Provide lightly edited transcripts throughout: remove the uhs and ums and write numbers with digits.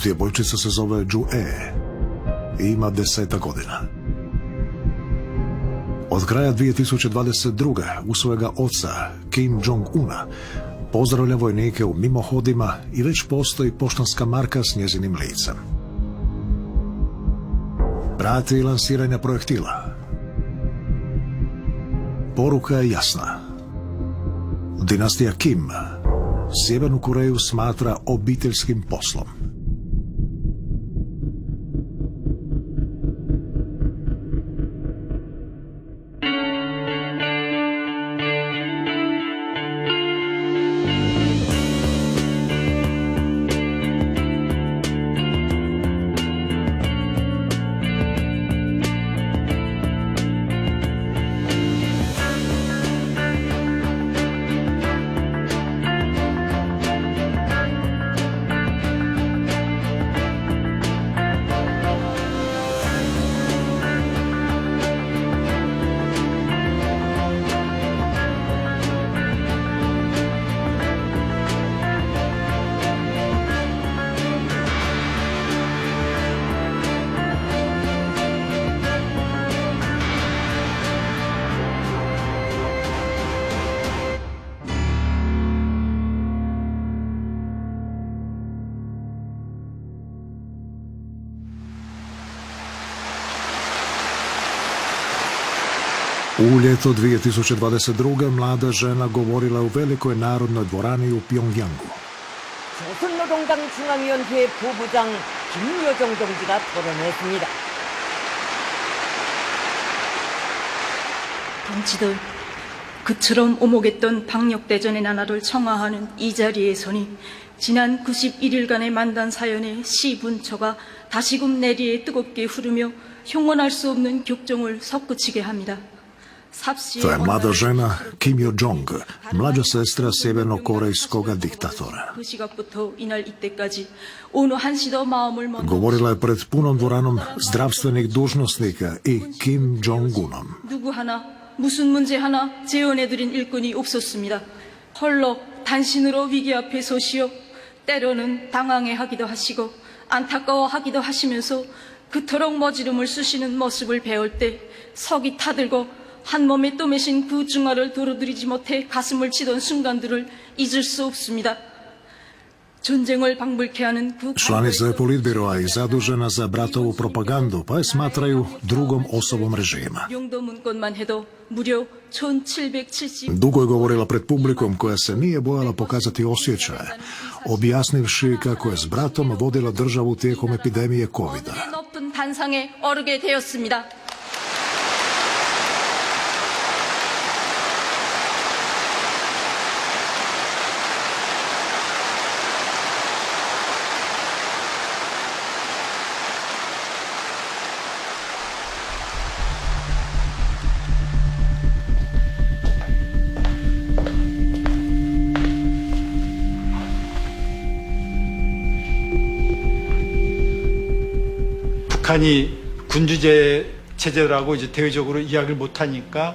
Djevojčica se zove Ju E i ima 10 godina. Od kraja 2022. u svojega oca Kim Jong-una pozdravlja vojnike u mimohodima i već postoji poštanska marka s njezinim licem. Prati i lansiranja projektila. Poruka je jasna. Dinastija Kim Sjevernu Koreju smatra obiteljskim poslom. U ljeto 2022. mlada žena govorila u velikoj narodnoj dvorani u Pjongjangu. 조선노동당 중앙위원회 부부장 김여정 동지가 토론했습니다. 동지들, 그처럼 오목했던 방역대전의 나날을 청하하는 이 자리에 서니 지난 91일간의 만단 사연의 시분처가 다시금 내리에 뜨겁게 흐르며 형언할 수 없는 격정을 솟구치게 합니다. To je mlada žena Kim Yo-jong, mlađa sestra sjevernokorejskoga diktatora. Govorila je pred punom dvoranom zdravstvenih dužnosnika i Kim Jong-unom. 무슨 문제 하나 재현해드린 일꾼이 없었습니다. 헐러 단신으로 위기 앞에 서시어 때로는 당황해하기도 하시고 안타까워하기도 하시면서 그토록 머지름을 쓰시는 모습을 배울 때 석이 타들고 한 몸에 떠매신 그 중화를 도로들이지 못해 가슴을 치던 순간들을 잊을 수 없습니다. 전쟁을 방불케 하는 그 Članica je politbiroa i zadužena za bratovu propagandu, pa je smatraju drugom osobom režima. Dugo je govorila pred publikom koja se nije bojala pokazati osjećaje, objasnivši kako je s bratom vodila državu tijekom epidemije covida. 북한이 군주제 체제라고 이제 대외적으로 이야기를 못하니까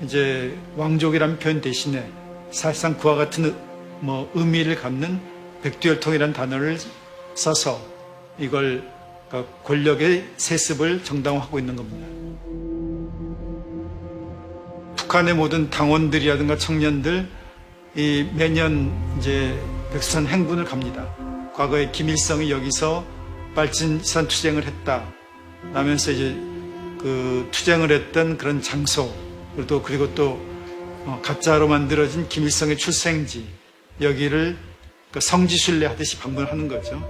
이제 왕족이라는 표현 대신에 사실상 그와 같은 의미를 갖는 백두혈통이라는 단어를 써서 이걸 그러니까 권력의 세습을 정당화하고 있는 겁니다. 북한의 모든 당원들이라든가 청년들 이 매년 이제 백두산 행군을 갑니다. 과거에 김일성이 여기서 빨진산 투쟁을 했다 라면서 이제 그 투쟁을 했던 그런 장소 그리고 또 가짜로 만들어진 김일성의 출생지 여기를 성지순례 하듯이 방문하는 거죠.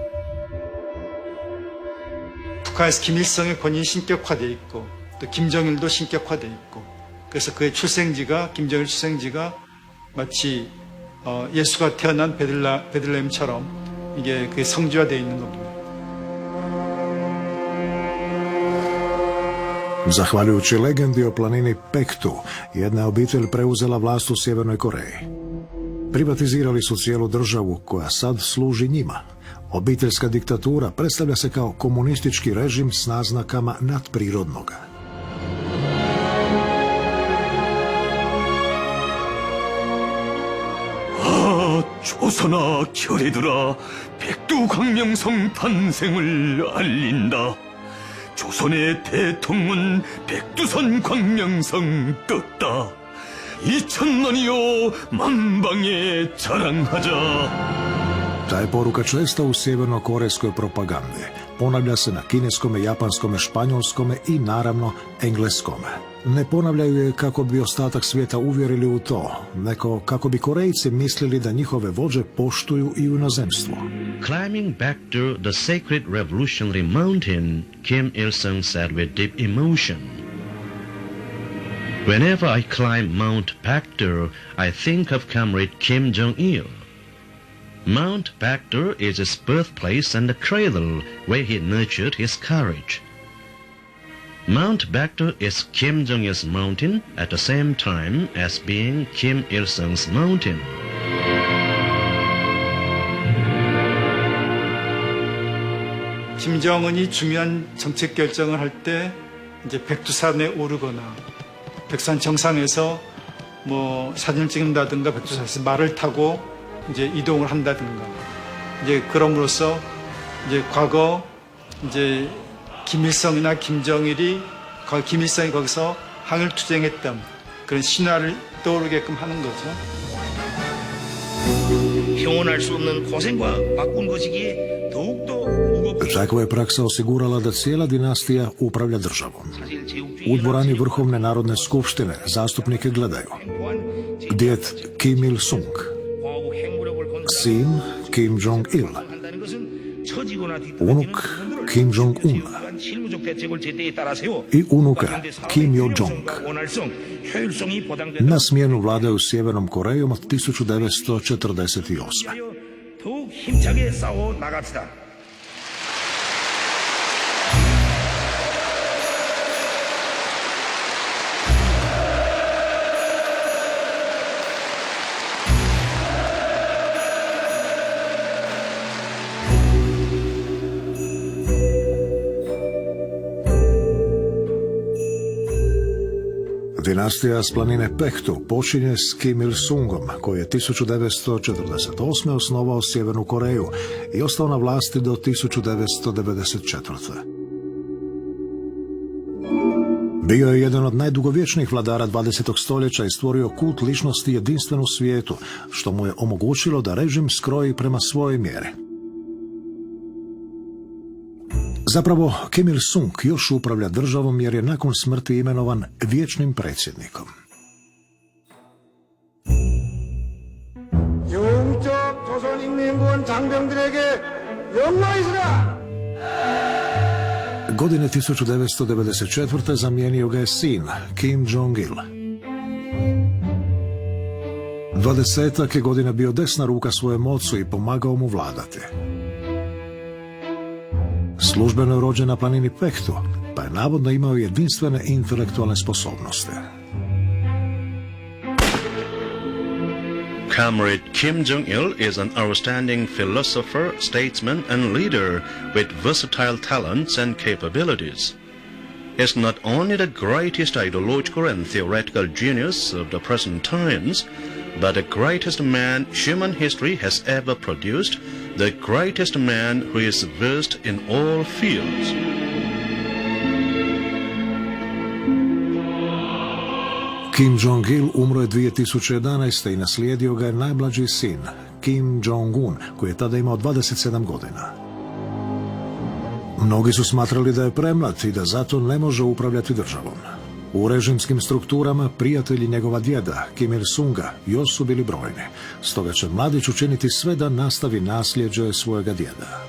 북한에서 김일성의 권위는 신격화되어 있고 또 김정일도 신격화되어 있고 그래서 그의 출생지가 김정일 출생지가 마치 예수가 태어난 베들레헴처럼 이게 그게 성지화되어 있는 겁니다. Zahvaljujući legendi o planini Pektu, jedna je obitelj preuzela vlast u Sjevernoj Koreji. Privatizirali su cijelu državu koja sad služi njima. Obiteljska diktatura predstavlja se kao komunistički režim s naznakama nadprirodnoga. 조선아 결의들아 백두광명성 탄생을 알린다. 조선의 대통은 백두산 광명성 떴다. 2000년이여 만방에 자랑하자. Ta je poruka česta u sjeverno-korejskoj propagandi. Ponavlja se na kineskome, japanskome, španjolskome i naravno engleskome. Ne ponavljaju je kako bi ostatak svijeta uvjerili u to, nego kako bi Korejci mislili da njihove vođe poštuju i u inozemstvu. Climbing back to the sacred revolutionary mountain, Kim Il-sung said with deep emotion, "Whenever I climb Mount Paktor, I think of comrade Kim Jong-il. Mount Paktor is his birthplace and the cradle where he nurtured his courage. Mount Paktor is Kim Jong-il's mountain at the same time as being Kim Il-sung's mountain." 김정은이 중요한 정책 결정을 할 때 이제 백두산에 오르거나 백두산 정상에서 뭐 사진을 찍는다든가 백두산에서 말을 타고 이제 이동을 한다든가 이제 그럼으로써 이제 과거 이제 김일성이나 김정일이 김일성이 거기서 항일 투쟁했던 그런 신화를 떠오르게끔 하는 거죠. 형언할 수 없는 고생과 바꾼 것이기에 더욱더 무겁게. Takva je praksa osigurala da cijela dinastija upravlja državom. U dvorani Vrhovne narodne skupštine zastupnike gledaju djed Kim Il-sung, sin Kim Jong-il, unuk Kim Jong-un i unuka Kim Yo-jong. Na smjenu vladaju Sjevernom Korejom od 1948. 더욱 힘차게 싸워 나갑시다. Dinastija s planine Pektu počinje s Kim Il-sungom, koji je 1948. osnovao Sjevernu Koreju i ostao na vlasti do 1994. Bio je jedan od najdugovječnijih vladara 20. stoljeća i stvorio kult ličnosti jedinstven u svijetu, što mu je omogućilo da režim skroji prema svojoj mjeri. Zapravo, Kim Il-sung još upravlja državom jer je nakon smrti imenovan vječnim predsjednikom. 영적 조선인민군 장병들에게 영광이시라! Godine 1994. zamijenio ga je sin, Kim Jong-il. 20-ak je godina bio desna ruka svojem ocu i pomagao mu vladati. Službeno je rođen na planini Pektu, pa je navodno imao jedinstvene intelektualne sposobnosti. Comrade Kim Jong-il is an outstanding philosopher, statesman, and leader with versatile talents and capabilities. Is not only the greatest ideological and theoretical genius of the present times, but the greatest man human history has ever produced, the greatest man who is versed in all fields. Kim Jong-il umro je 2011. i naslijedio ga je najmlađi sin, Kim Jong-un, koji je tada imao 27 godina. Mnogi su smatrali da je premlad i da zato ne može upravljati državom. U režimskim strukturama prijatelji njegova djeda, Kim Il-sunga, još su bili brojni. Stoga će mladić učiniti sve da nastavi nasljeđe svojega djeda.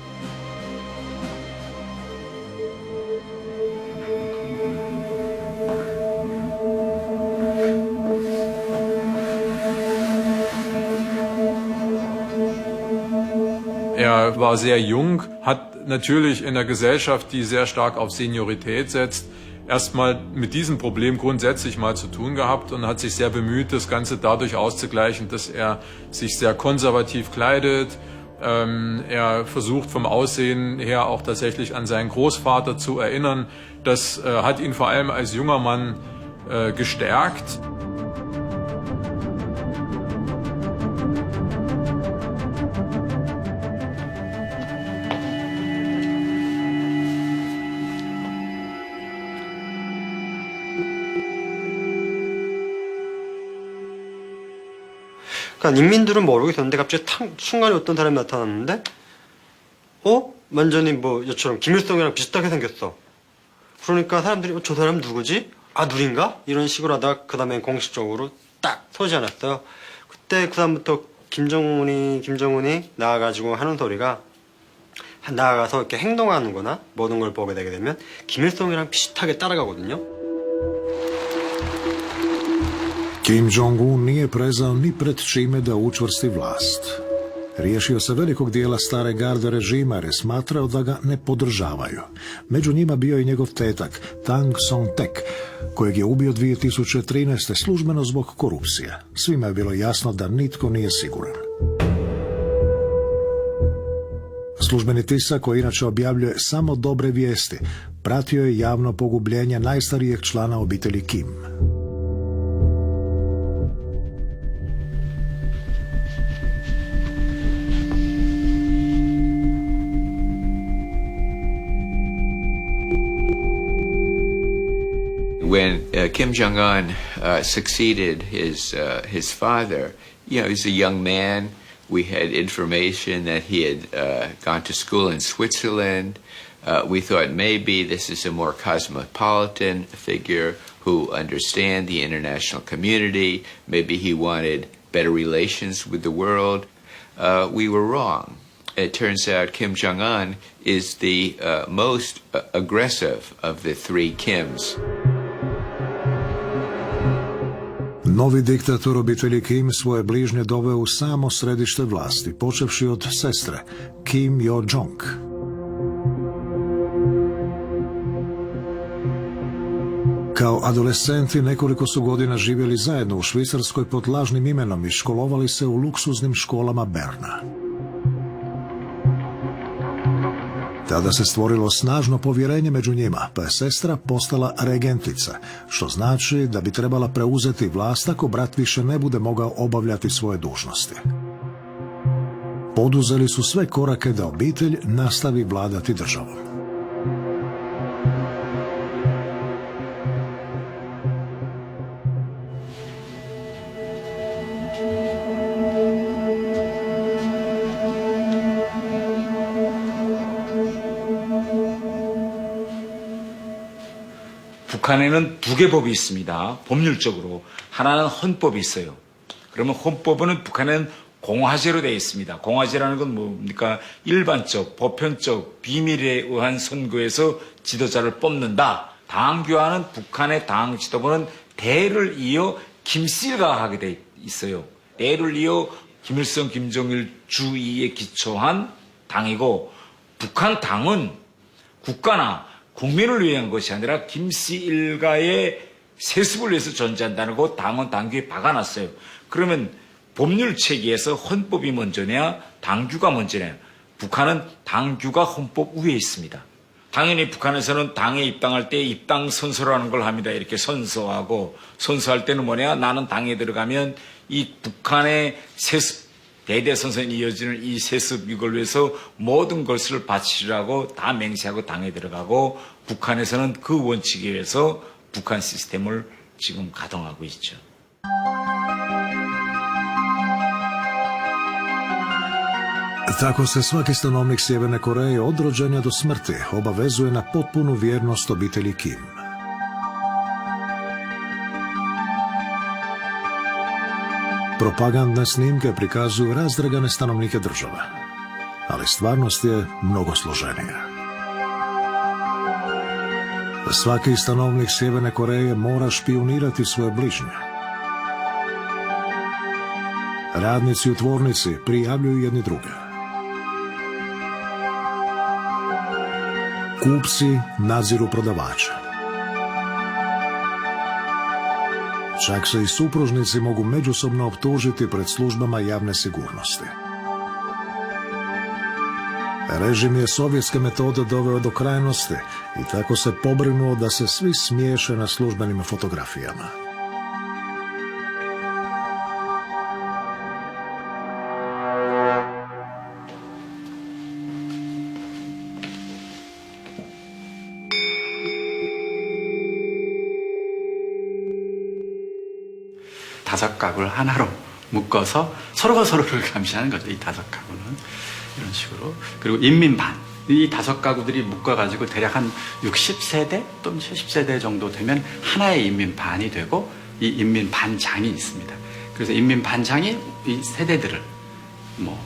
Er war sehr jung, hat natürlich in einer Gesellschaft, die sehr stark auf Seniorität setzt, erstmal mit diesem Problem grundsätzlich mal zu tun gehabt und hat sich sehr bemüht, das Ganze dadurch auszugleichen, dass er sich sehr konservativ kleidet. Er versucht vom Aussehen her auch tatsächlich an seinen Großvater zu erinnern. Das hat ihn vor allem als junger Mann gestärkt. 그러니까 인민들은 모르고 있었는데 갑자기 순간에 어떤 사람이 나타났는데 완전히 뭐 얘처럼 김일성이랑 비슷하게 생겼어. 그러니까 사람들이 저 사람 누구지? 아 누린가? 이런 식으로 하다가 그 다음에 공식적으로 딱 서지 않았어요. 그때 그 다음부터 김정은이 나와가지고 하는 소리가 나아가서 이렇게 행동하는 거나 모든 걸 보게 되게 되면 김일성이랑 bi슷하게 따라가거든요. Kim Jong-un nije prezao ni pred čime da učvrsti vlast. Riješio se velikog dijela stare garde režima jer je smatrao da ga ne podržavaju. Među njima bio i njegov tetak, Tang Song-tek, kojeg je ubio 2013. službeno zbog korupcije. Svima je bilo jasno da nitko nije siguran. Službeni tisak, koji inače objavljuje samo dobre vijesti, pratio je javno pogubljenje najstarijeg člana obitelji Kim. When Kim Jong-un succeeded his father, he was a young man. We had information that he had gone to school in Switzerland. We thought maybe this is a more cosmopolitan figure who understands the international community. Maybe he wanted better relations with the world. We were wrong. It turns out Kim Jong-un is the most aggressive of the three Kims. Novi diktator obitelji Kim svoje bližnje doveo u samo središte vlasti, počevši od sestre, Kim Yo-jong. Kao adolescenti nekoliko su godina živjeli zajedno u Švicarskoj pod lažnim imenom i školovali se u luksuznim školama Berna. Tada se stvorilo snažno povjerenje među njima, pa je sestra postala regentica, što znači da bi trebala preuzeti vlast ako brat više ne bude mogao obavljati svoje dužnosti. Poduzeli su sve korake da obitelj nastavi vladati državom. 북한에는 두 개 법이 있습니다. 법률적으로. 하나는 헌법이 있어요. 그러면 헌법은 북한에는 공화제로 되어 있습니다. 공화제라는 건 뭡니까? 일반적, 보편적, 비밀에 의한 선거에서 지도자를 뽑는다. 당규화는 북한의 당 지도부는 대를 이어 김씨가 하게 돼 있어요. 대를 이어 김일성, 김정일 주의에 기초한 당이고, 북한 당은 국가나 국민을 위한 것이 아니라 김씨 일가의 세습을 위해서 존재한다는 거 당은 당규에 박아놨어요. 그러면 법률 체계에서 헌법이 먼저냐 당규가 먼저냐. 북한은 당규가 헌법 위에 있습니다. 당연히 북한에서는 당에 입당할 때 입당 선서라는 걸 합니다. 이렇게 선서하고, 선서할 때는 뭐냐, 나는 당에 들어가면 이 북한의 세습, 대대선선이 이어지는 이 세습, 이걸 위해서 모든 것을 바치라고 다 맹세하고 당에 들어가고, 북한에서는 그 원칙에 의해서 북한 시스템을 지금 가동하고 있죠. Tako se svaki stanovnik Sjeverne Koreje od rođenja do smrti obavezuje na potpunu vjernost obitelji Kim. Propagandne snimke prikazuju razdragane stanovnike države, ali stvarnost je mnogo složenija. Svaki stanovnik Sjeverne Koreje mora špijunirati svoje bližnje. Radnici u tvornici prijavljuju jedni druge. Kupci nadziru prodavače. Čak se i supružnici mogu međusobno optužiti pred službama javne sigurnosti. Režim je sovjetske metode doveo do krajnosti i tako se pobrinuo da se svi smiješe na službenim fotografijama. 다섯 갑을 하나로 묶어서 서로가 서로를 감시하는 거죠. 이 5가구는 이런 식으로. 그리고 인민반, 이 5가구들이 묶어가지고 대략 한 60세대 또는 70세대 정도 되면 하나의 인민반이 되고 이 인민반장이 있습니다. 그래서 인민반장이 이 세대들을 뭐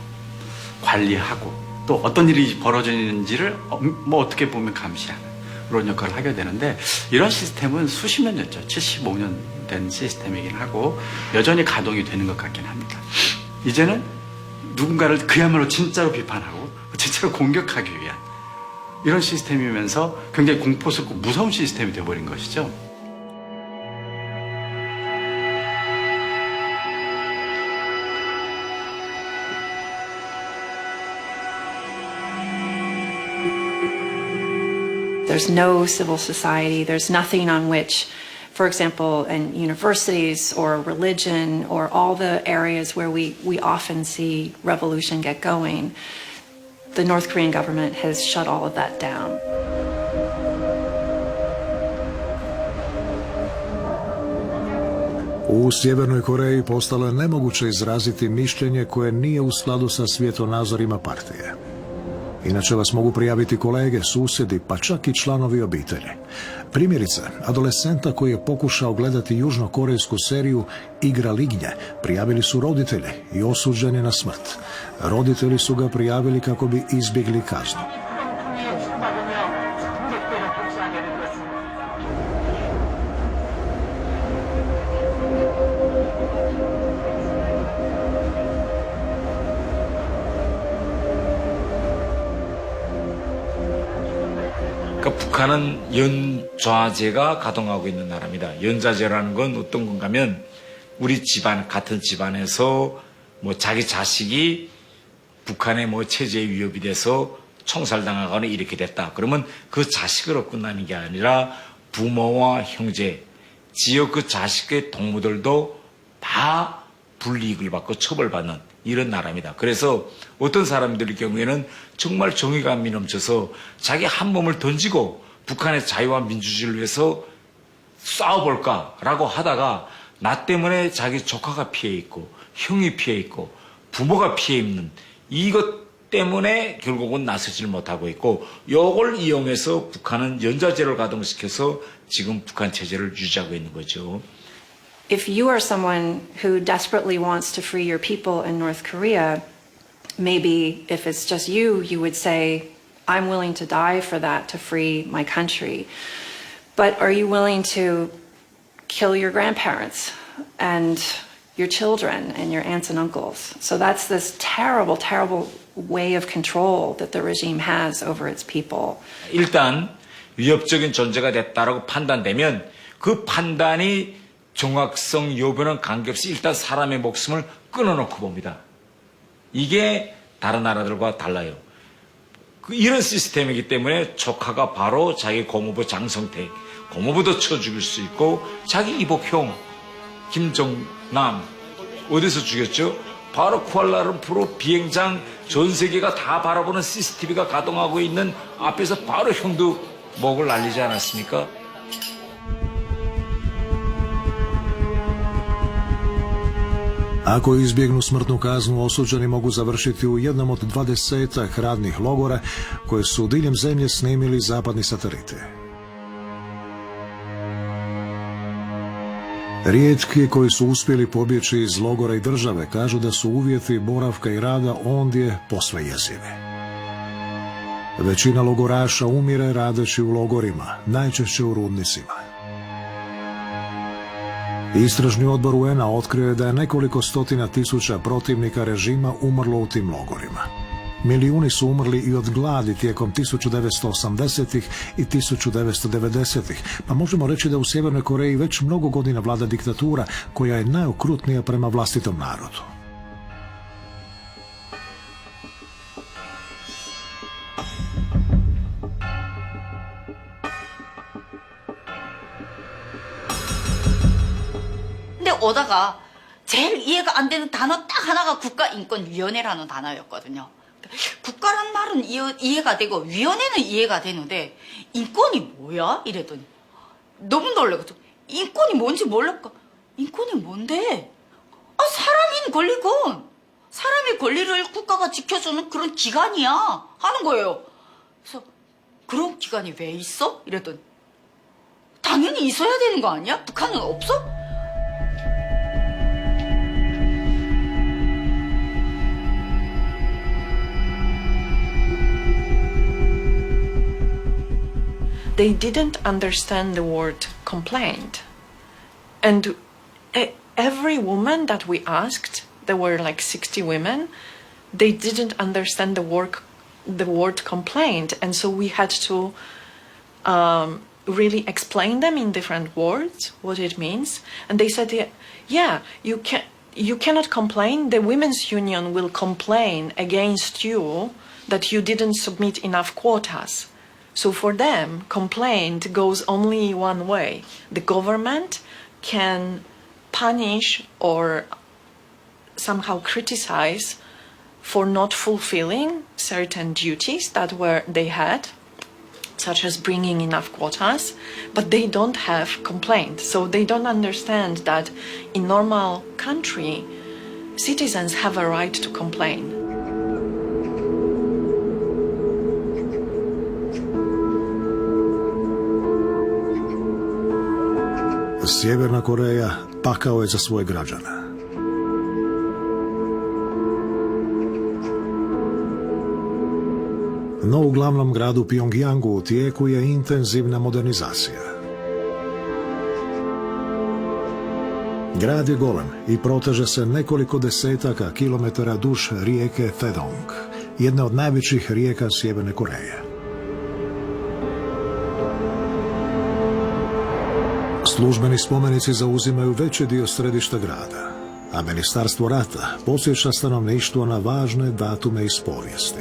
관리하고 또 어떤 일이 벌어지는지를 뭐 어떻게 보면 감시하는 그런 역할을 하게 되는데, 이런 시스템은 수십 년 됐죠. 75년 된 시스템이긴 하고 여전히 가동이 되는 것 같긴 합니다. 이제는 누군가를 그야말로 진짜로 비판하고 진짜로 공격하기 위한 이런 시스템이면서 굉장히 공포스럽고 무서운 시스템이 되어버린 것이죠. There's no civil society. There's nothing on which, for example, in universities or religion or all the areas where we often see revolution get going, the North Korean government has shut all of that down. U Sjevernoj Koreji postalo je nemoguće izraziti mišljenje koje nije u skladu sa svjetonazorima partije. Inače vas mogu prijaviti kolege, susjedi, pa čak i članovi obitelji. Primjerice, adolescenta koji je pokušao gledati južnokorejsku seriju Igra lignje prijavili su roditelji i osuđen je na smrt. Roditelji su ga prijavili kako bi izbjegli kaznu. 그러니까 북한은 연좌제가 가동하고 있는 나라입니다. 연좌제라는 건 어떤 건가 하면 우리 집안, 같은 집안에서 뭐 자기 자식이 북한의 뭐 체제에 위협이 돼서 총살당하거나 이렇게 됐다. 그러면 그 자식으로 끝나는 게 아니라 부모와 형제, 지역 그 자식의 동무들도 다 불이익을 받고 처벌받는 이런 나라입니다. 그래서 어떤 사람들의 경우에는 정말 정의감이 넘쳐서 자기 한 몸을 던지고 북한의 자유와 민주주의를 위해서 싸워볼까라고 하다가 나 때문에 자기 조카가 피해 있고 형이 피해 있고 부모가 피해 있는 이것 때문에 결국은 나서질 못하고 있고, 이걸 이용해서 북한은 연좌제를 가동시켜서 지금 북한 체제를 유지하고 있는 거죠. If you are someone who desperately wants to free your people in North Korea, maybe if it's just you, you would say, I'm willing to die for that to free my country. But are you willing to kill your grandparents and your children and your aunts and uncles? So that's this terrible, terrible way of control that the regime has over its people. 일단 위협적인 존재가 됐다라고 판단되면 그 판단이 정확성 여부는 관계없이 일단 사람의 목숨을 끊어놓고 봅니다. 이게 다른 나라들과 달라요. 이런 시스템이기 때문에 조카가 바로 자기 고모부 장성택, 고모부도 쳐 죽일 수 있고 자기 이복형 김정남 어디서 죽였죠? 바로 쿠알라룸푸르 비행장 전 세계가 다 바라보는 CCTV가 가동하고 있는 앞에서 바로 형도 목을 날리지 않았습니까? Ako izbjegnu smrtnu kaznu, osuđeni mogu završiti u jednom od 20 radnih logora koje su diljem zemlje snimili zapadni sateliti. Rijetki koji su uspjeli pobjeći iz logora i države kažu da su uvjeti boravka i rada ondje posve jezivi. Većina logoraša umire radeći u logorima, najčešće u rudnicima. Istražni odbor UN-a otkrio je da je nekoliko stotina tisuća protivnika režima umrlo u tim logorima. Milijuni su umrli i od gladi tijekom 1980-ih i 1990-ih, pa možemo reći da u Sjevernoj Koreji već mnogo godina vlada diktatura koja je najokrutnija prema vlastitom narodu. 오다가 제일 이해가 안 되는 단어 딱 하나가 국가인권위원회라는 단어였거든요. 국가란 말은 이해가 되고 위원회는 이해가 되는데 인권이 뭐야? 이랬더니 너무 놀래가지고 인권이 뭔지 몰랄까? 인권이 뭔데? 사람이 무슨 권리건? 사람의 권리를 국가가 지켜주는 그런 기관이야 하는 거예요. 그래서 그런 기관이 왜 있어? 이랬더니 당연히 있어야 되는 거 아니야? 북한은 없어? They didn't understand the word complaint. And every woman that we asked, there were like 60 women, they didn't understand the word complaint. And so we had to really explain them in different words what it means. And they said, yeah, you cannot complain. The women's union will complain against you that you didn't submit enough quotas. So for them, complaint goes only one way. The government can punish or somehow criticize for not fulfilling certain duties that they had, such as bringing enough quotas, but they don't have complaint. So they don't understand that in normal country, citizens have a right to complain. Sjeverna Koreja pakao je za svoje građane. No u glavnom gradu Pjongjangu u tijeku je intenzivna modernizacija. Grad je golem i proteže se nekoliko desetaka kilometara duž rijeke Taedong, jedne od najvećih rijeka Sjeverne Koreje. Službeni spomenici zauzimaju veći dio središta grada, a Ministarstvo rata podsjeća stanovništvo na važne datume iz povijesti.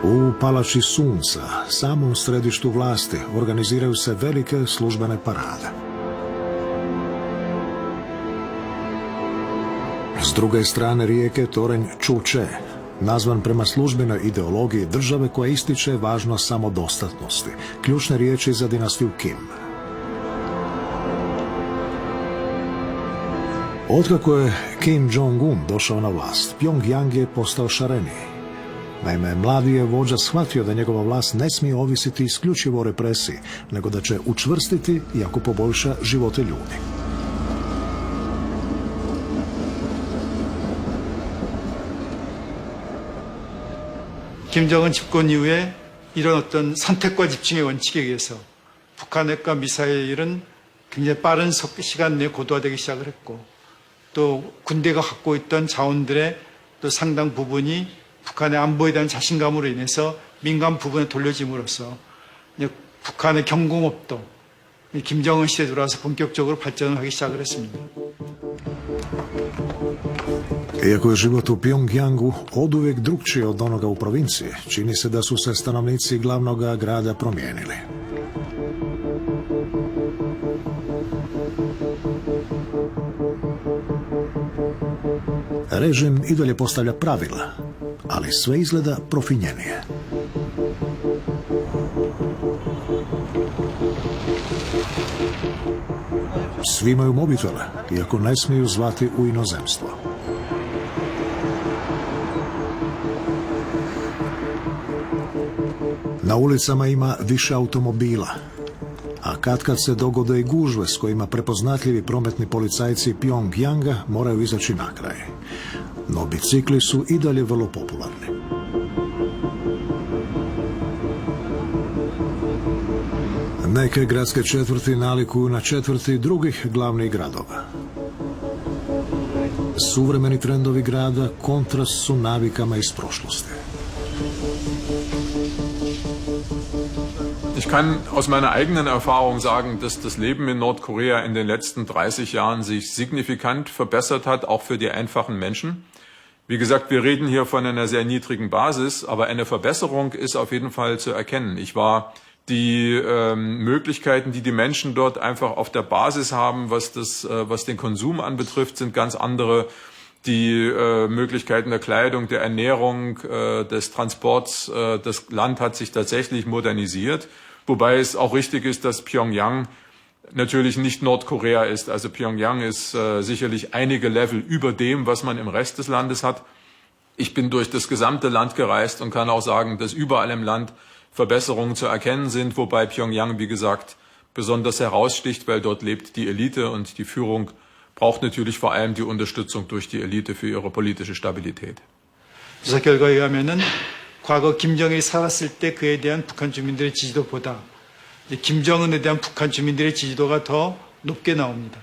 U Palači Sunca, samom središtu vlasti, organiziraju se velike službene parade. S druge strane rijeke toranj Chuche, nazvan prema službenoj ideologiji države koja ističe važnost samodostatnosti, ključne riječi za dinastiju Kim. Otkako je Kim Jong-un došao na vlast, Pjongjang je postao šareniji. Naime, mladi je vođa shvatio da njegova vlast ne smije ovisiti isključivo o represiji, nego da će učvrstiti i ako poboljša živote ljudi. 김정은 집권 이후에 이런 어떤 선택과 집중의 원칙에 의해서 북한핵과 미사일은 굉장히 빠른 시간 내에 고도화되기 시작을 했고 또 군대가 갖고 있던 자원들의 또 상당 부분이 북한의 안보에 대한 자신감으로 인해서 민간 부분에 돌려짐으로써 북한의 경공업도 김정은 시대에 들어와서 본격적으로 발전을 하기 시작을 했습니다. Iako je život u Pjongjangu oduvijek drukčiji od onoga u provinciji, čini se da su se stanovnici glavnog grada promijenili. Režim i dalje postavlja pravila, ali sve izgleda profinjenije. Svi imaju mobitele, iako ne smiju zvati u inozemstvo. Na ulicama ima više automobila, a kad se dogode i gužve s kojima prepoznatljivi prometni policajci Pjongjanga moraju izaći na kraj. No bicikli su i dalje vrlo popularni. Neke gradske četvrti nalikuju na četvrti drugih glavnih gradova. Suvremeni trendovi grada kontrast su navikama iz prošlosti. Ich kann aus meiner eigenen Erfahrung sagen, dass das Leben in Nordkorea in den letzten 30 Jahren sich signifikant verbessert hat, auch für die einfachen Menschen. Wie gesagt, wir reden hier von einer sehr niedrigen Basis, aber eine Verbesserung ist auf jeden Fall zu erkennen. Die Möglichkeiten, die Menschen dort einfach auf der Basis haben, was den Konsum anbetrifft, sind ganz andere. Die Möglichkeiten der Kleidung, der Ernährung, des Transports, das Land hat sich tatsächlich modernisiert. Wobei es auch richtig ist, dass Pjöngjang natürlich nicht Nordkorea ist. Also Pyongyang ist sicherlich einige Level über dem, was man im Rest des Landes hat. Ich bin durch das gesamte Land gereist und kann auch sagen, dass überall im Land Verbesserungen zu erkennen sind, wobei Pyongyang, wie gesagt, besonders heraussticht, weil dort lebt die Elite und die Führung braucht natürlich vor allem die Unterstützung durch die Elite für ihre politische Stabilität. 조사 결과에 의하면은 과거 김정일이 살았을 때 그에 대한 북한 주민들의 지지도보다 김정은에 대한 북한 주민들의 지지도가 더 높게 나옵니다.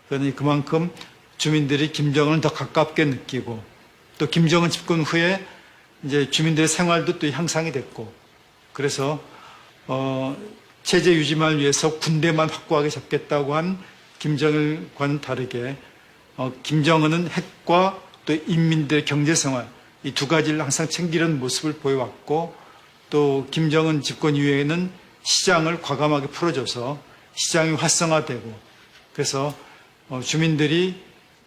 그러니 그만큼 주민들이 김정은을 더 가깝게 느끼고 또 김정은 집권 후에 이제 주민들의 생활도 또 향상이 됐고 그래서 체제 유지만을 위해서 군대만 확고하게 잡겠다고 한 김정일과는 다르게 김정은은 핵과 또 인민들의 경제생활 이 두 가지를 항상 챙기는 모습을 보여왔고 또 김정은 집권 이후에는 시장을 과감하게 풀어줘서 시장이 활성화되고 그래서 주민들이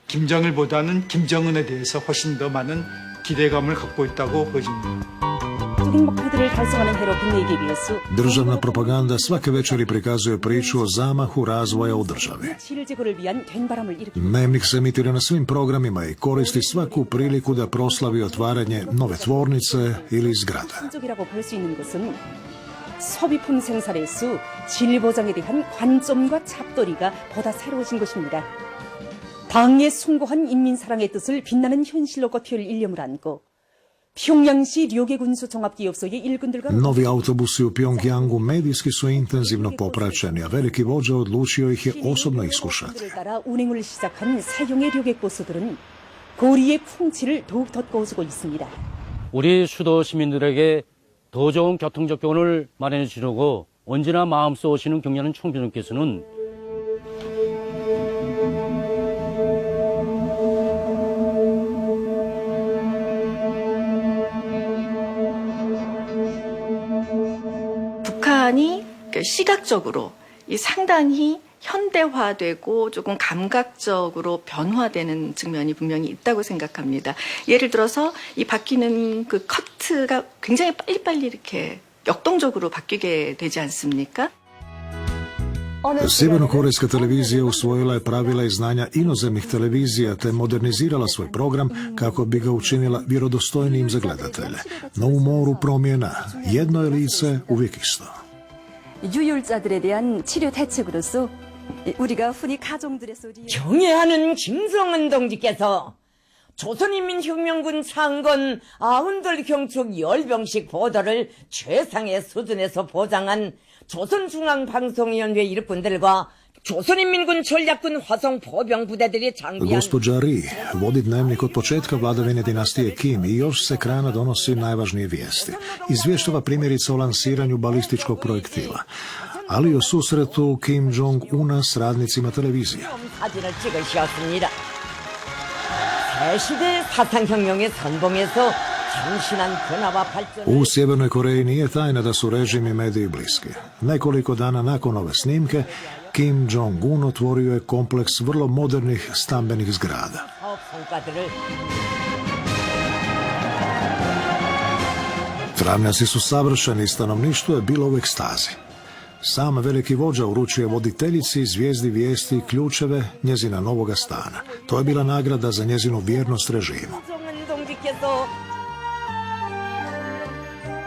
김정일보다는 김정은에 대해서 훨씬 더 많은 기대감을 갖고 있다고 보여집니다. Državna propaganda svake večeri prikazuje priču o zamahu razvoja u državi. Dnevnik se emitira na svim programima i koristi svaku priliku da proslavi otvaranje nove tvornice ili zgrade. 소비품 생산의 수, 질 보장에 대한 관점과 잡돌이가 보다 새로워진 것입니다. 당의 숭고한 인민 사랑의 뜻을 빛나는 현실로 거티올 일념을 안고 평양시 료계 군수 종합기업소의 일꾼들과 Novi autobusi u Pyongyangu medijski su intenzivno popraćeni, a veliki vođa odlučio ih je osobno iskušati. 따라 운행을 시작한 세종의 료객버스들은 고리의 풍치를 더욱 돋궈주고 있습니다. 우리 수도 시민들에게 더 좋은 교통적 교훈을 마련해 주려고 언제나 마음 쏘시는 경례하는 총비님께서는 북한이 시각적으로 상당히 현대화되고 조금 감각적으로 변화되는 측면이 분명히 있다고 생각합니다. 예를 들어서 이 바뀌는 그 커트가 굉장히 빨리빨리 이렇게 역동적으로 바뀌게 되지 않습니까? Sjevernokorejska televizija usvojila je pravila i znanja inozemnih televizija te modernizirala svoj program kako bi ga učinila vjerodostojnijim za gledatelje. No u moru promjena jedno je lice uvijek isto. 유혈자들에 대한 치료 대책으로서 우리가 흔히 가정들의 소리 경애하는 김정은 동지께서 조선인민혁명군 창건 아흔들 경축 열병식 보도를 최상의 수준에서 보장한 조선중앙방송위원회 일꾼들과 조선인민군 전략군 화성 포병 부대들이 장비한 Gospođa Ri vodi dnevnik od početka vladavine dinastije Kim i još se ekrana donosi najvažnije vijesti. Izvještava primjerice o lansiranju balističkog projektila, ali i o susretu Kim Jong-una s radnicima televizije. 사진을 찍으셨습니다. 새시대 사상혁명의 선봉에서 참신한 변화와 발전. U Sjevernoj Koreji nije tajna da su režim i mediji bliski. Nekoliko dana nakon ove snimke, Kim Jong-un otvorio je kompleks vrlo modernih stambenih zgrada. Travnjaci su savršeni i stanovništvo je bilo u ekstazi. Sam veliki vođa uručuje voditeljici zvijezdi vijesti ključeve njezina novoga stana. To je bila nagrada za njezinu vjernost režimu.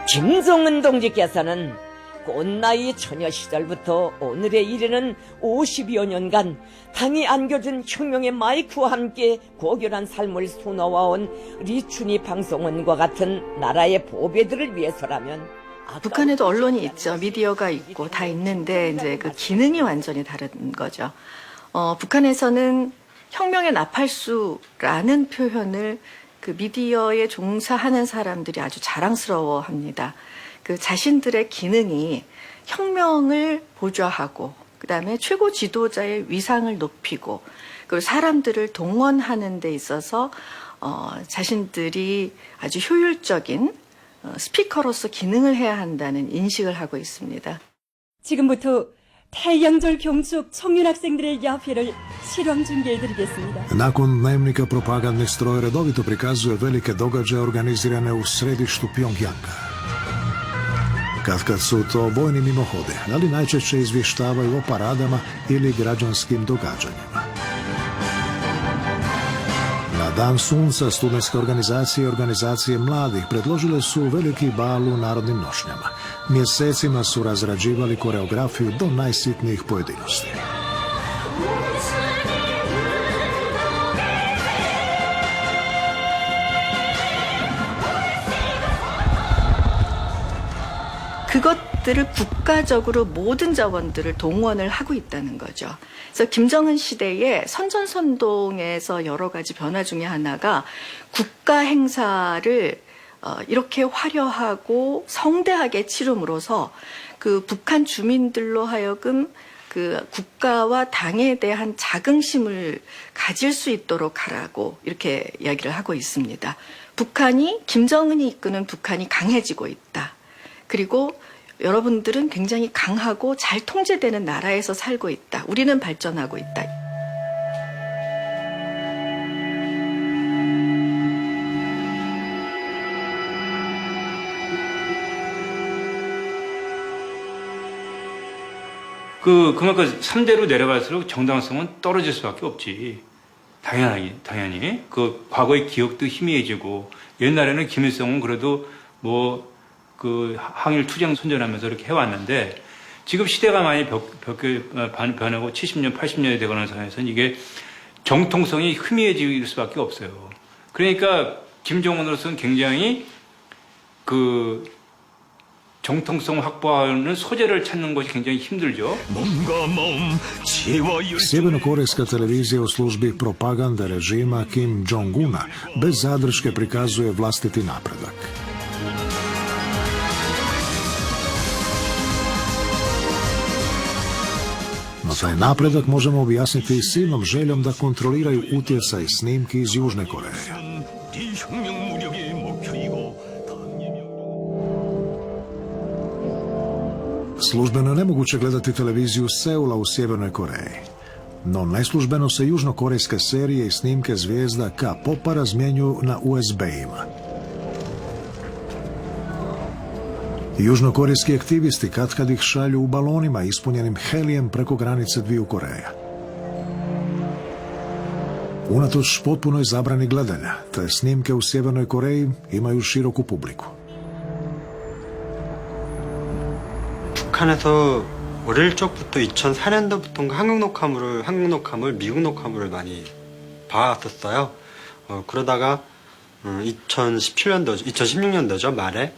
김정은 동지께서는 꽃나이 처녀 시절부터 오늘에 이르는 50여 년간 당이 안겨준 혁명의 마이크와 함께 고결한 삶을 수놓아온 리춘희 방송원과 같은 나라의 보배들을 위해서라면 북한에도 언론이 있죠. 미디어가 있고 다 있는데 이제 그 기능이 완전히 다른 거죠. 북한에서는 혁명의 나팔수라는 표현을 그 미디어에 종사하는 사람들이 아주 자랑스러워합니다. 그 자신들의 기능이 혁명을 보좌하고 그다음에 최고 지도자의 위상을 높이고 그 사람들을 동원하는 데 있어서 자신들이 아주 효율적인 스피커로서 기능을 해야 한다는 인식을 하고 있습니다. 지금부터 태양절 경축 청년 학생들의 야회를 실황 중계해드리겠습니다. Nakon dnevnika propagandni stroj redovito prikazuje velike događaje organizirane u središtu Pjongjanga. Kad su to vojni mimohode, ali najčešće izvještavaju o paradama ili građanskim događanjima. Na Dan sunca studentske organizacije i organizacije mladih predložile su veliki bal u narodnim nošnjama. Mjesecima su razrađivali koreografiju do najsitnijih pojedinosti. 그것들을 국가적으로 모든 자원들을 동원을 하고 있다는 거죠. 그래서 김정은 시대에 선전선동에서 여러 가지 변화 중에 하나가 국가 행사를 이렇게 화려하고 성대하게 치름으로써 그 북한 주민들로 하여금 그 국가와 당에 대한 자긍심을 가질 수 있도록 하라고 이렇게 이야기를 하고 있습니다. 북한이 김정은이 이끄는 북한이 강해지고 있다. 그리고 여러분들은 굉장히 강하고 잘 통제되는 나라에서 살고 있다. 우리는 발전하고 있다. 그만큼 3대로 내려갈수록 정당성은 떨어질 수밖에 없지. 당연히. 그 과거의 기억도 희미해지고, 옛날에는 김일성은 그래도 그 항일 투쟁 선전하면서 이렇게 해왔는데, 지금 시대가 많이 변하고 70년, 80년이 되거나 상황에서는 이게 정통성이 희미해질 수밖에 없어요. 그러니까 김정은으로서는 굉장히 그 정통성 확보하는 소재를 찾는 것이 굉장히 힘들죠. Sjevernokorejska televizija u službi propagande režima Kim Jong-una bez zadrške prikazuje vlastiti napredak. No taj napredak možemo objasniti i silnom željom da kontroliraju utjecaj snimki iz Južne Koreje. Službeno je nemoguće gledati televiziju Seula u Sjevernoj Koreji, no neslužbeno se južnokorejske serije i snimke zvijezda K-popa razmjenjuju na USB-ima. Južnokorejski aktivisti katkad ih šalju u balonima ispunjenim helijem preko granice dviju Koreja. Unatoč potpunoj zabrani gledanja, te snimke u Sjevernoj Koreji imaju široku publiku. 북한에서 어릴 적부터 2004년도부터 한국 녹화물, 미국 녹화물을 많이 봐왔었어요. 그러다가 2016년도죠 말에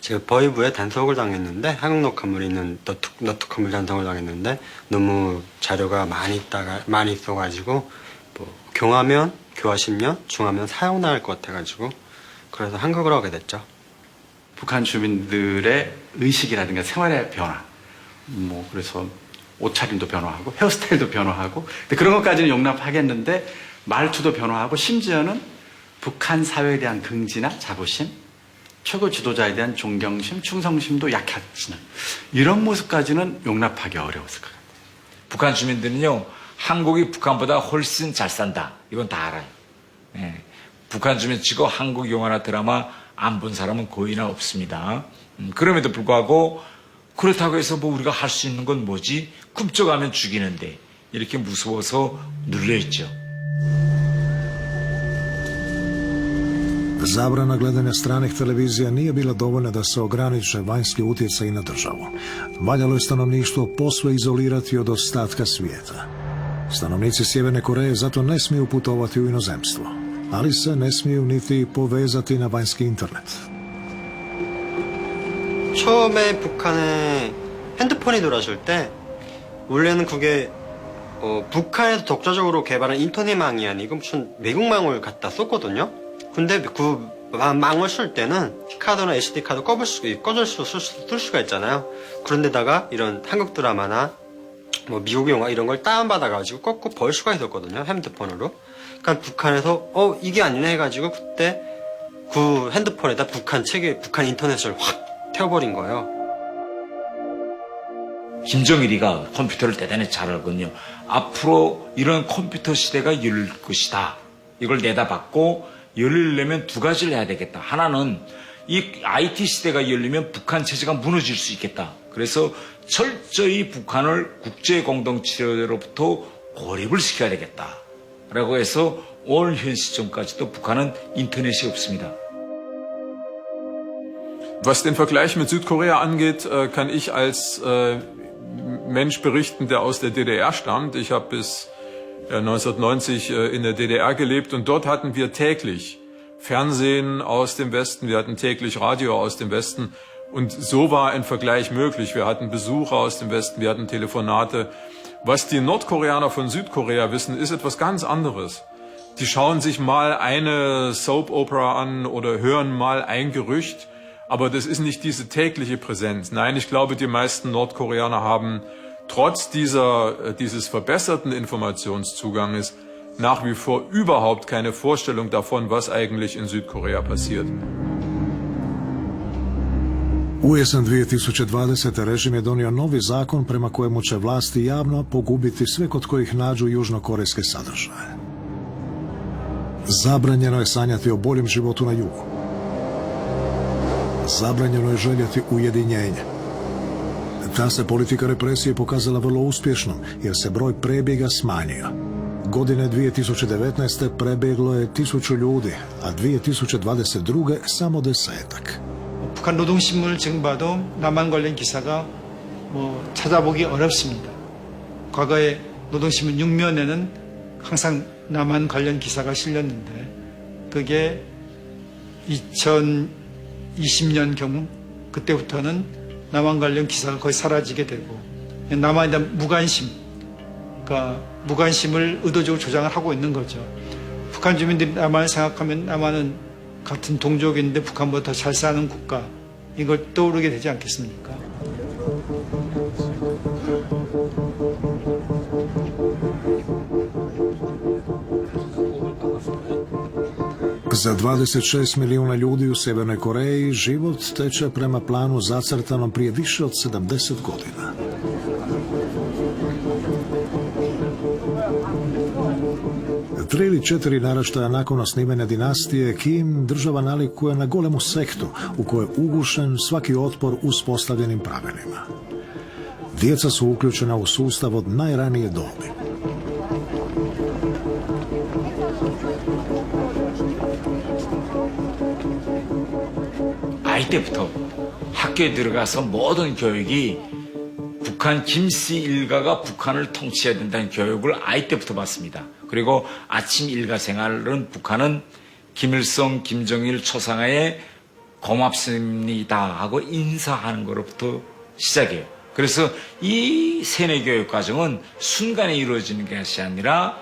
제가 버이부에 단속을 당했는데 한국 녹화물이 있는 너트컴을 단속을 당했는데 너무 자료가 많이 있어가지고 뭐 교화면, 교화10년, 중화면 사용 나갈 것 같아가지고 그래서 한국으로 오게 됐죠. 북한 주민들의 의식이라든가 생활의 변화, 그래서 옷차림도 변화하고 헤어스타일도 변화하고 그런 것까지는 용납하겠는데 말투도 변화하고 심지어는 북한 사회에 대한 긍지나 자부심, 최고 지도자에 대한 존경심, 충성심도 약해지는 이런 모습까지는 용납하기 어려웠을 것 같아요. 북한 주민들은요, 한국이 북한보다 훨씬 잘 산다. 이건 다 알아요. 네. 북한 주민 치고 한국 영화나 드라마 안 본 사람은 거의나 없습니다. 그럼에도 불구하고 그렇다고 해서 우리가 할 수 있는 건 뭐지? 꿈쩍하면 죽이는데 이렇게 무서워서 눌려있죠. Zabrana gledanja stranih televizija nije bila dovoljna da se ograniče vanjski utjecaj na državu. Valjalo je stanovništvo posve izolirati od ostatka svijeta. Stanovnici Sjeverne Koreje zato ne smiju putovati u inozemstvo, ali se ne smiju niti povezati na vanjski internet. 처음에 북한에 핸드폰이 들어왔을 때 원래는 그게 북한에서 독자적으로 개발한 인터넷망이 아니고 무슨 외국망을 갖다 썼거든요. 근데 그 망을 쓸 때는 카드나 SD 카드 꺼져서 쓸 수가 있잖아요. 그런데다가 이런 한국 드라마나 미국 영화 이런 걸 다운받아가지고 꺾고 볼 수가 있었거든요. 핸드폰으로. 그러니까 북한에서 이게 아니네 해가지고 그때 그 핸드폰에다 북한 인터넷을 확 태워버린 거예요. 김정일이가 컴퓨터를 대단히 잘 알거든요. 앞으로 이런 컴퓨터 시대가 열릴 것이다. 이걸 내다봤고 열리려면 두 가지를 해야 되겠다. 하나는 이 IT 시대가 열리면 북한 체제가 무너질 수 있겠다. 그래서 철저히 북한을 국제 공동체로부터 고립을 시켜야 되겠다. 라고 해서 오늘 현 시점까지도 북한은 인터넷이 없습니다. Was den Vergleich mit Südkorea angeht, kann ich als Mensch berichten, der aus der DDR stammt. Ich habe bis 1990 in der DDR gelebt und dort hatten wir täglich Fernsehen aus dem Westen, wir hatten täglich Radio aus dem Westen und so war ein Vergleich möglich. Wir hatten Besucher aus dem Westen, wir hatten Telefonate. Was die Nordkoreaner von Südkorea wissen, ist etwas ganz anderes. Die schauen sich mal eine Soap Opera an oder hören mal ein Gerücht, aber das ist nicht diese tägliche Präsenz. Nein, ich glaube, die meisten Nordkoreaner haben trotz dieses verbesserten Informationszuganges nach wie vor überhaupt keine Vorstellung davon, was eigentlich in Südkorea passiert. U jesen 2020. režim je donio novi zakon prema kojemu će vlasti javno pogubiti sve kod kojih nađu južnokorejske sadržaje. Zabranjeno je sanjati o boljem životu na jugu. Zabranjeno je željeti ujedinjenje. Ta se politika represije pokazala vrlo uspješnom jer se broj prebjega smanjio. Godine 2019. prebjeglo je 1000 ljudi, a 2022. samo 10-ak. 북한 노동신문을 지금 봐도 남한 관련 기사가 찾아보기 어렵습니다. 과거에 노동신문 6면에는 항상 남한 관련 기사가 실렸는데 그게 2020년 경우 그때부터는 남한 관련 기사가 거의 사라지게 되고 남한에 대한 무관심, 그러니까 무관심을 의도적으로 조장을 하고 있는 거죠. 북한 주민들이 남한을 생각하면 남한은 같은 동족인데 북한보다 더 잘 사는 국가, 이걸 떠오르게 되지 않겠습니까? Za 26 milijuna ljudi u Sjevernoj Koreji život teče prema planu zacrtanom prije više od 70 godina. Tri ili četiri naraštaja nakon osnivanja dinastije Kim država nalikuje na golemu sektu u kojoj je ugušen svaki otpor uspostavljenim pravilima. Djeca su uključena u sustav od najranije dobi. 아이 때부터 학교에 들어가서 모든 교육이 북한 김씨 일가가 북한을 통치해야 된다는 교육을 아이 때부터 받습니다. 그리고 아침 일과 생활은 북한은 김일성, 김정일 초상화에 고맙습니다 하고 인사하는 것부터 시작해요. 그래서 이 세뇌교육 과정은 순간에 이루어지는 것이 아니라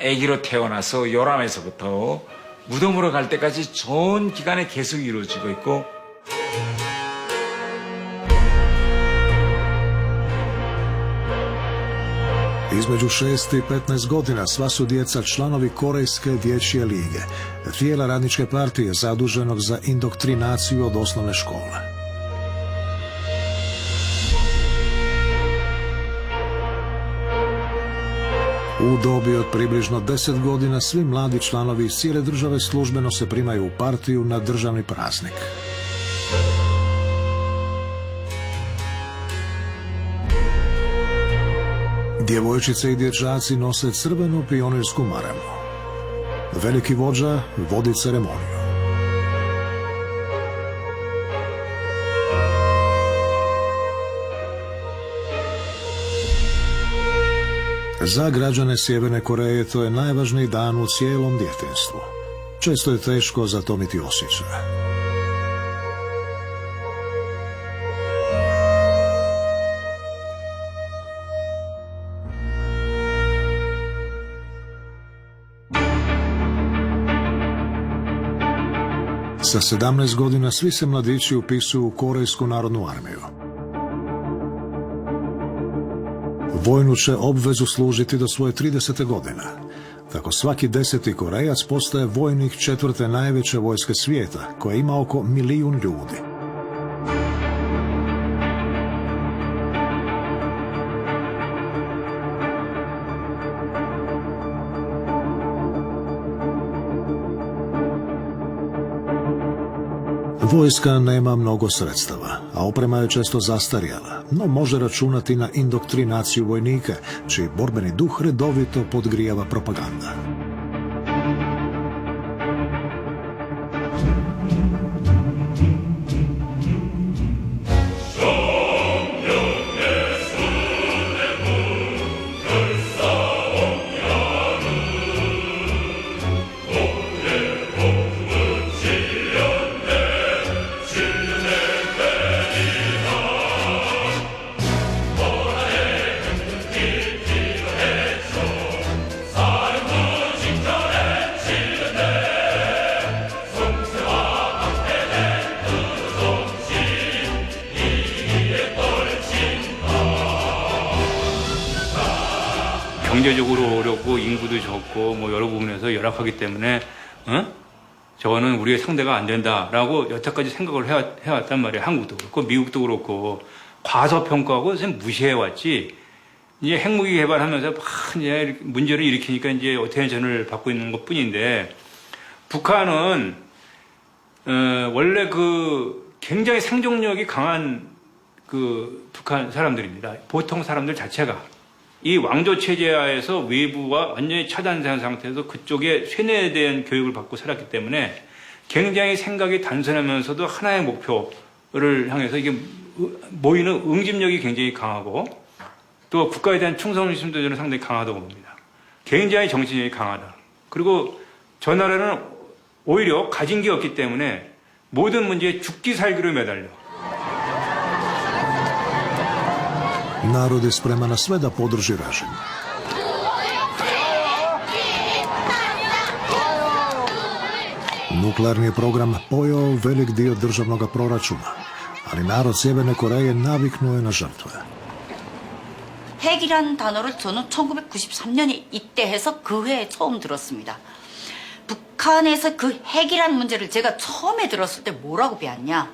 아기로 태어나서 요람에서부터 무덤으로 갈 때까지 전 기간에 계속 이루어지고 있고 Između 6 i 15 godina sva su djeca članovi Korejske dječje lige, tijela radničke partije zaduženog za indoktrinaciju od osnovne škole. U dobi od približno 10 godina svi mladi članovi iz cijele države službeno se primaju u partiju na državni praznik. Djevojčice i dječaci nose crvenu pionirsku maremu. Veliki vođa vodi ceremoniju. Za građane Sjeverne Koreje to je najvažniji dan u cijelom djetinjstvu. Često je teško zatomiti osjećaje. Sa 17 godina svi se mladići upisuju u Korejsku narodnu armiju. Vojnu će obvezu služiti do svoje 30. godine. Tako svaki 10. Korejac postaje vojnik 4. najveće vojske svijeta, koja ima oko 1 milijun ljudi. Vojska nema mnogo sredstava, a oprema je često zastarjela, no može računati na indoktrinaciju vojnika, čiji borbeni duh redovito podgrijava propaganda. 경제적으로 어렵고 인구도 적고 뭐 여러 부분에서 열악하기 때문에 저거는 우리의 상대가 안 된다라고 여태까지 생각을 해왔단 말이에요. 한국도 그렇고 미국도 그렇고 과소평가하고 선생님 무시해왔지. 이제 핵무기 개발하면서 막 이제 문제를 일으키니까 이제 어텐션을 받고 있는 것뿐인데 북한은 원래 그 굉장히 생존력이 강한 그 북한 사람들입니다. 보통 사람들 자체가. 이 왕조 체제하에서 외부와 완전히 차단된 상태에서 그쪽에 쇠뇌에 교육을 받고 살았기 때문에 굉장히 생각이 단순하면서도 하나의 목표를 향해서 이게 모이는 응집력이 굉장히 강하고 또 국가에 대한 충성심도 저는 상당히 강하다고 봅니다. 굉장히 정신력이 강하다. 그리고 저 나라는 오히려 가진 게 없기 때문에 모든 문제에 죽기 살기로 매달려. Narod je spreman na sve da podrži režim. Nuklearni program pojeo velik dio državnog proračuna, ali narod Sjeverne Koreje naviknuo je na žrtve. 핵이라는 단어를 저는 1993년에 이때 해서 그 해에 처음 들었습니다. 북한에서 그 핵이라는 문제를 제가 처음에 들었을 때 뭐라고 배웠냐?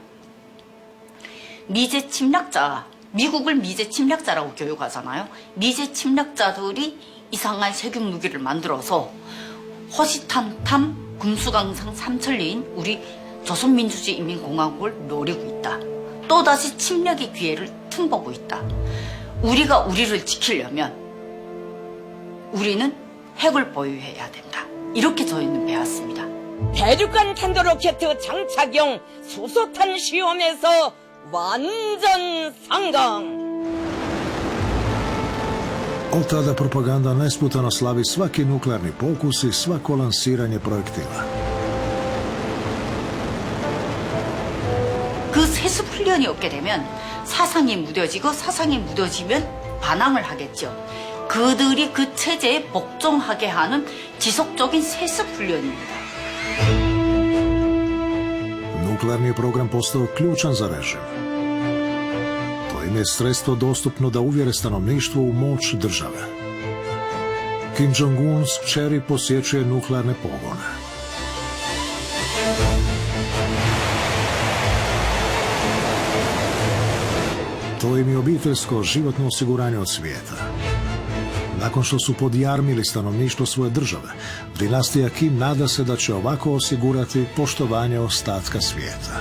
미제 침략자, 미국을 미제 침략자라고 교육하잖아요. 미제 침략자들이 이상한 세균 무기를 만들어서 허시탄탐 금수강산 삼천리인 우리 조선민주주의인민공화국을 노리고 있다. 또다시 침략의 기회를 틈보고 있다. 우리가 우리를 지키려면 우리는 핵을 보유해야 된다. 이렇게 저희는 배웠습니다. 대륙간 탄도로켓 장착용 수소탄 시험에서 완전 성공! Od tada propaganda nesputano slavi svaki nuklearni pokus i svako lansiranje projektila. 그 세습 훈련이 없게 되면 사상이 무뎌지고 사상이 무뎌지면 반항을 하겠죠. 그들이 그 체제에 복종하게 하는 지속적인 세습 훈련입니다. Nuklearni program postao ključan za režim. To im je sredstvo dostupno da uvjere stanovništvo u moć države. Kim Jong-un s kćeri posjećuje nuklearne pogone. To im je obiteljsko životno osiguranje od svijeta. Nakon što su podjarmili stanovništvo svoje države, dinastija Kim nada se da će ovako osigurati poštovanje ostatka svijeta.